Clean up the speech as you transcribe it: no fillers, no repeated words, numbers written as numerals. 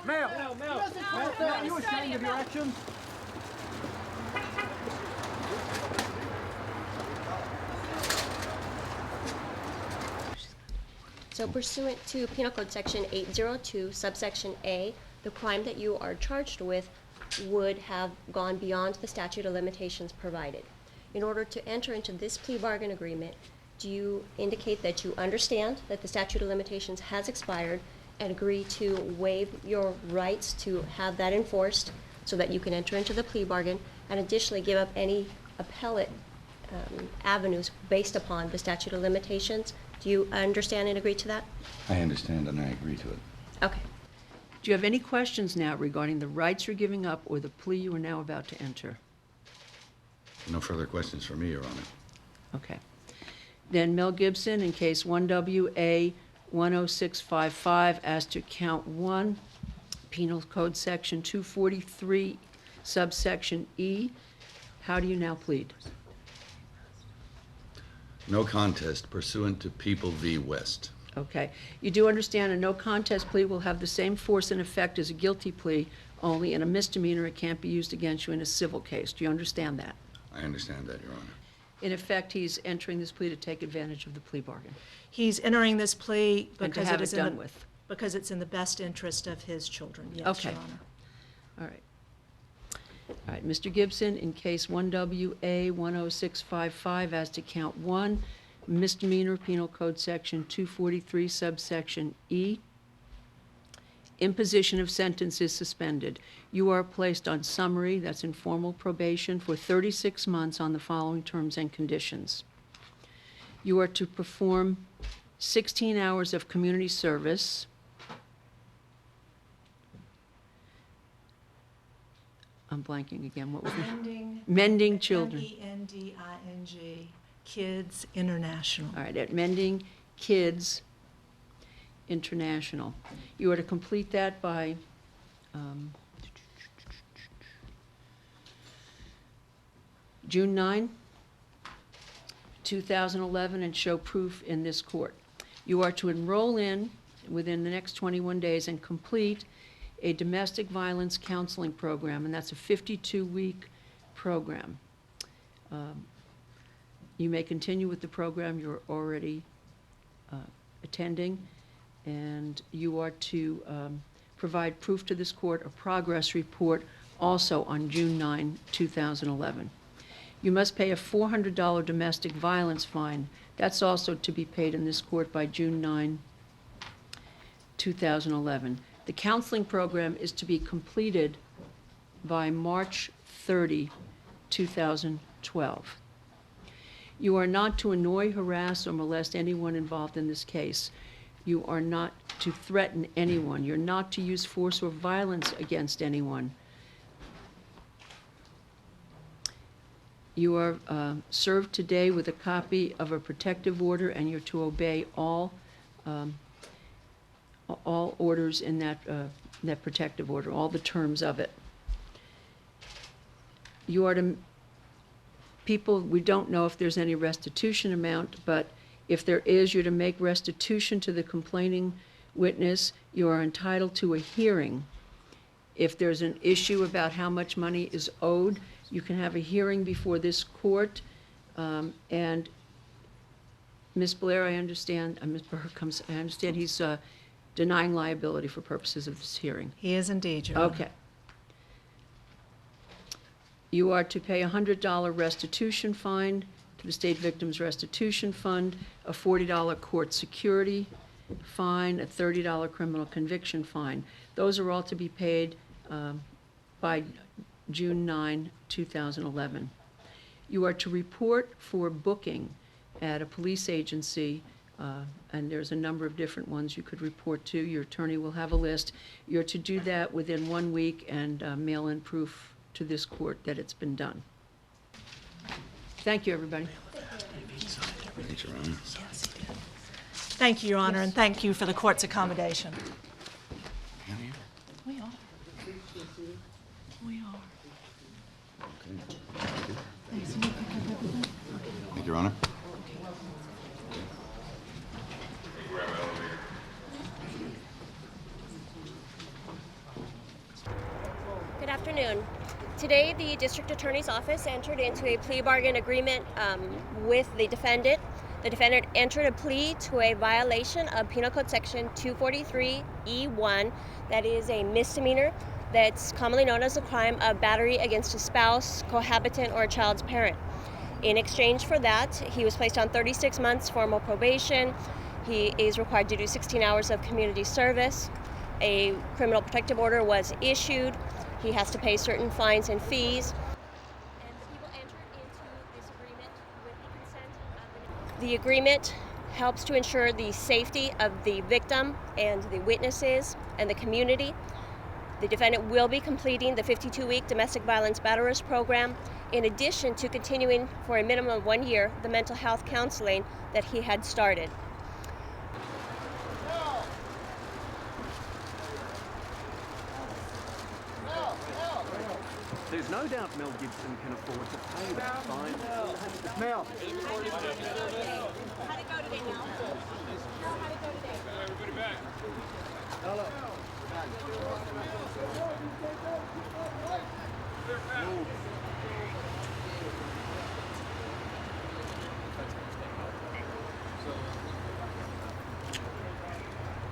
Mel, you ashamed of your actions? So pursuant to Penal Code Section 802, subsection A, the crime that you are charged with would have gone beyond the statute of limitations provided. In order to enter into this plea bargain agreement, do you indicate that you understand that the statute of limitations has expired and agree to waive your rights to have that enforced so that you can enter into the plea bargain, and additionally give up any appellate avenues based upon the statute of limitations? Do you understand and agree to that? I understand and I agree to it. Okay. Do you have any questions now regarding the rights you're giving up or the plea you are now about to enter? No further questions for me, Your Honor. Okay. Then Mel Gibson, in case 1WA 10655, as to count 1, Penal Code Section 243, subsection E, how do you now plead? No contest pursuant to People v. West. Okay. You do understand a no contest plea will have the same force and effect as a guilty plea, only in a misdemeanor it can't be used against you in a civil case. Do you understand that? I understand that, Your Honor. In effect, he's entering this plea to take advantage of the plea bargain. He's entering this plea And to because have it it is done with. because it's in the best interest of his children, yes, Okay. Your Honor. All right. All right, Mr. Gibson, in case 1WA 10655, as to count 1, misdemeanor, Penal Code Section 243, subsection E, imposition of sentence is suspended. You are placed on summary, that's informal probation, for 36 months on the following terms and conditions. You are to perform 16 hours of community service. I'm blanking again. What was it? Mending children. MENDING, Kids International. All right, at Mending Kids International. You are to complete that by June 9, 2011, and show proof in this court. You are to enroll in, within the next 21 days, and complete a domestic violence counseling program, and that's a 52-week program. You may continue with the program you're already attending, and you are to provide proof to this court, a progress report, also on June 9, 2011. You must pay a $400 domestic violence fine. That's also to be paid in this court by June 9, 2011. The counseling program is to be completed by March 30, 2012. You are not to annoy, harass, or molest anyone involved in this case. You are not to threaten anyone. You're not to use force or violence against anyone. You are served today with a copy of a protective order, and you're to obey all orders in that protective order, all the terms of it. You are to, people, we don't know if there's any restitution amount, but if there is, you're to make restitution to the complaining witness. You are entitled to a hearing. If there's an issue about how much money is owed, you can have a hearing before this court. And Ms. Blair, I understand, Ms. Burkham, I understand he's denying liability for purposes of this hearing. He is indeed, Your Honor. Okay. You are to pay a $100 restitution fine to the State Victims Restitution Fund, a $40 court security fine, a $30 criminal conviction fine. Those are all to be paid by June 9, 2011. You are to report for booking at a police agency, and there's a number of different ones you could report to. Your attorney will have a list. You're to do that within 1 week and mail in proof to this court that it's been done. Thank you, everybody. Thanks, Your Honor. Thank you, Your Honor, and thank you for the court's accommodation. We are. We are. Thank you, Your Honor. Good afternoon. Today, the District Attorney's Office entered into a plea bargain agreement with the defendant. The defendant entered a plea to a violation of Penal Code Section 243E1, that is a misdemeanor that's commonly known as the crime of battery against a spouse, cohabitant, or a child's parent. In exchange for that, he was placed on 36 months formal probation. He is required to do 16 hours of community service. A criminal protective order was issued. He has to pay certain fines and fees. And the people entered into this agreement with the consent of the agreement helps to ensure the safety of the victim and the witnesses and the community. The defendant will be completing the 52-week domestic violence battery risk program, in addition to continuing for a minimum of 1 year the mental health counseling that he had started. There's no doubt Mel Gibson can afford to pay that fine. Mel. How'd it go today, Mel? How'd it go today? Everybody back. Move.